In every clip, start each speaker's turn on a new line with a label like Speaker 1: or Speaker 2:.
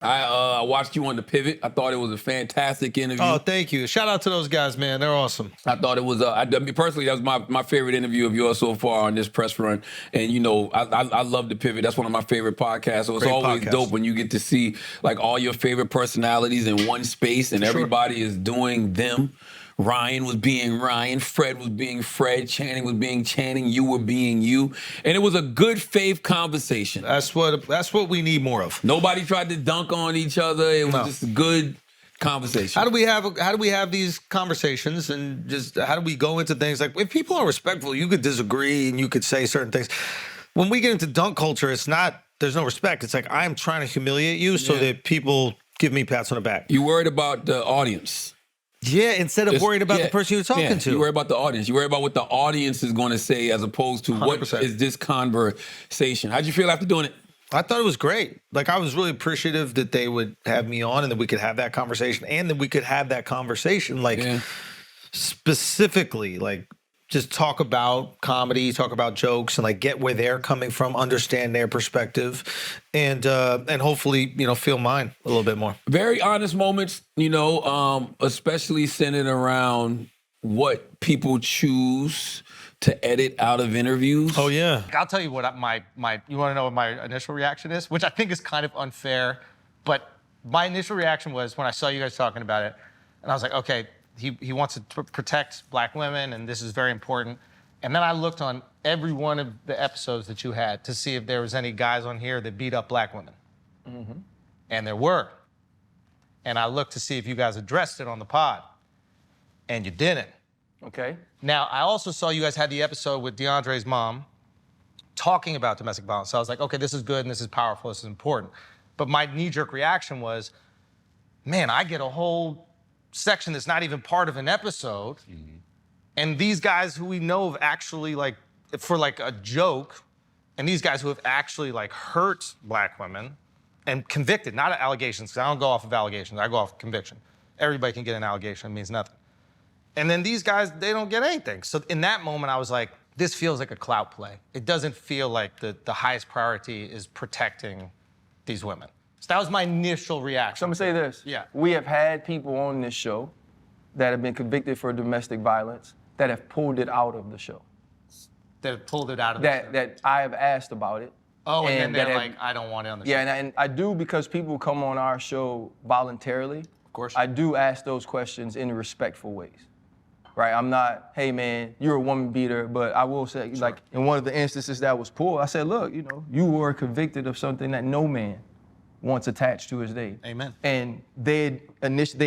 Speaker 1: I watched you on The Pivot. I thought it was a fantastic interview.
Speaker 2: Oh, thank you. Shout out to those guys, man. They're awesome.
Speaker 1: I thought it was, I mean, personally, that was my favorite interview of yours so far on this press run. And, you know, I love The Pivot. That's one of my favorite podcasts. So it's
Speaker 2: Great
Speaker 1: always
Speaker 2: podcast.
Speaker 1: dope when you get to see, like, all your favorite personalities in one space and everybody is doing them. Ryan was being Ryan, Fred was being Fred, Channing was being Channing, you were being you. And it was a good faith conversation.
Speaker 2: That's what we need more of.
Speaker 1: Nobody tried to dunk on each other. It was just a good conversation.
Speaker 2: How do we have these conversations, and just how do we go into things like, if people are respectful, you could disagree and you could say certain things. When we get into dunk culture, there's no respect. It's like, I'm trying to humiliate you so that people give me pats on the back.
Speaker 1: You worried about the audience.
Speaker 2: Yeah, instead of worried about the person you're talking to.
Speaker 1: You worry about the audience. You worry about what the audience is going to say as opposed to 100%. What is this conversation. How'd you feel after doing it?
Speaker 2: I thought it was great. Like, I was really appreciative that they would have me on and that we could have that conversation, and that we could have that conversation, like, specifically, like, just talk about comedy, talk about jokes, and like get where they're coming from, understand their perspective, and hopefully, you know, feel mine a little bit more.
Speaker 1: Very honest moments, you know, especially centered around what people choose to edit out of interviews.
Speaker 2: Oh yeah.
Speaker 3: I'll tell you what you want to know what my initial reaction is, which I think is kind of unfair, but my initial reaction was when I saw you guys talking about it, and I was like, okay, he wants to protect black women, and this is very important. And then I looked on every one of the episodes that you had to see if there was any guys on here that beat up black women. Mm-hmm. And there were. And I looked to see if you guys addressed it on the pod, and you didn't.
Speaker 4: Okay.
Speaker 3: Now, I also saw you guys had the episode with DeAndre's mom talking about domestic violence. So I was like, okay, this is good and this is powerful, this is important. But my knee-jerk reaction was, man, I get a whole section that's not even part of an episode. Mm-hmm. And these guys who we know have actually, like, for like a joke, and these guys who have actually like hurt black women and convicted, not allegations, because I don't go off of allegations, I go off of conviction. Everybody can get an allegation, it means nothing. And then these guys, they don't get anything. So in that moment, I was like, this feels like a clout play. It doesn't feel like the highest priority is protecting these women. So that was my initial reaction.
Speaker 4: So I'm gonna say this.
Speaker 3: Yeah.
Speaker 4: We have had people on this show that have been convicted for domestic violence that have pulled it out of the show.
Speaker 3: That have pulled it out of the show.
Speaker 4: That I have asked about it.
Speaker 3: Oh, and then they're like, I don't want it on the show.
Speaker 4: Yeah, and I do, because people come on our show voluntarily.
Speaker 3: Of course.
Speaker 4: I do ask those questions in respectful ways. Right, I'm not, hey man, you're a woman beater, but I will say, like, in one of the instances that was pulled, I said, look, you know, you were convicted of something that no man wants attached to his name.
Speaker 3: Amen.
Speaker 4: And they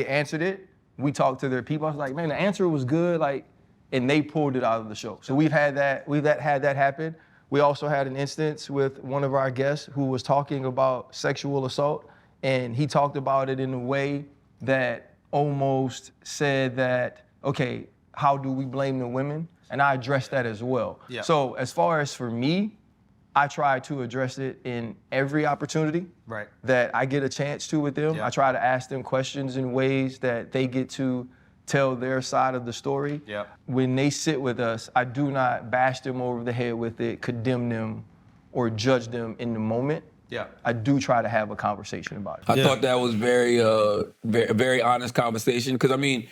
Speaker 4: answered it. We talked to their people. I was like, man, the answer was good, like, and they pulled it out of the show. So we've had that happen. We also had an instance with one of our guests who was talking about sexual assault, and he talked about it in a way that almost said that, okay, how do we blame the women? And I addressed that as well.
Speaker 3: Yeah.
Speaker 4: So as far as for me, I try to address it in every opportunity that I get a chance to with them.
Speaker 3: Yeah.
Speaker 4: I try to ask them questions in ways that they get to tell their side of the story.
Speaker 3: Yeah.
Speaker 4: When they sit with us, I do not bash them over the head with it, condemn them, or judge them in the moment.
Speaker 3: Yeah.
Speaker 4: I do try to have a conversation about it.
Speaker 1: I thought that was very, very honest conversation, because I mean,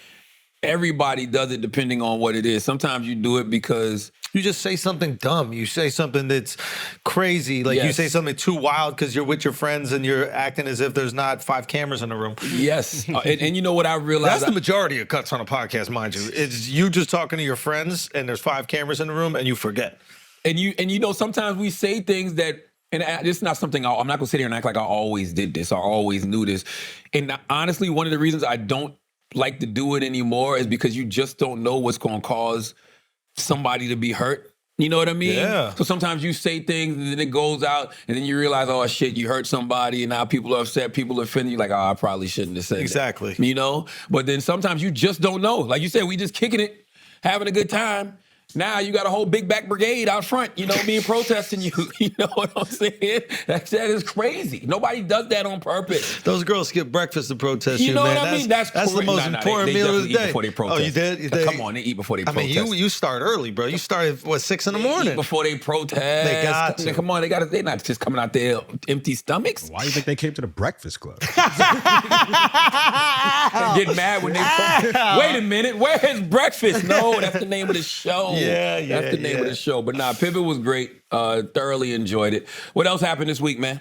Speaker 1: everybody does it depending on what it is. Sometimes you do it because
Speaker 2: you just say something dumb. You say something that's crazy. Like you say something too wild because you're with your friends and you're acting as if there's not 5 cameras in the room.
Speaker 1: Yes. And you know what I realized?
Speaker 2: That's the majority of cuts on a podcast, mind you. It's you just talking to your friends and there's 5 cameras in the room and you forget.
Speaker 1: And you know, sometimes we say things that, and this is not something I'm not gonna sit here and act like I always did this. I always knew this. And honestly, one of the reasons I don't like to do it anymore is because you just don't know what's gonna cause somebody to be hurt. You know what I mean?
Speaker 2: Yeah.
Speaker 1: So sometimes you say things and then it goes out and then you realize, oh shit, you hurt somebody and now people are upset, people are offended. You're like, oh, I probably shouldn't have said that.
Speaker 2: Exactly.
Speaker 1: You know? But then sometimes you just don't know. Like you said, we just kicking it, having a good time. Now you got a whole big back brigade out front, you know, being protesting you. You know what I'm saying? That is crazy. Nobody does that on purpose.
Speaker 2: Those girls skip breakfast to protest you,
Speaker 1: You know
Speaker 2: man.
Speaker 1: what I mean?
Speaker 2: That's the most important
Speaker 1: they
Speaker 2: meal of
Speaker 1: definitely
Speaker 2: the
Speaker 1: eat
Speaker 2: day.
Speaker 1: before they protest.
Speaker 2: Oh, you did?
Speaker 1: Come on, they eat before they
Speaker 2: I
Speaker 1: protest.
Speaker 2: mean, you start early, bro. You started, what, 6 in the morning?
Speaker 1: Eat before they protest.
Speaker 2: They got to.
Speaker 1: Come on, they're not just coming out there empty stomachs.
Speaker 5: Why do you think they came to the Breakfast Club?
Speaker 1: Get mad when they wait a minute, where's breakfast? No, that's the name of the show.
Speaker 2: Yeah,
Speaker 1: That's the name of the show. But nah, Pivot was great. Thoroughly enjoyed it. What else happened this week, man?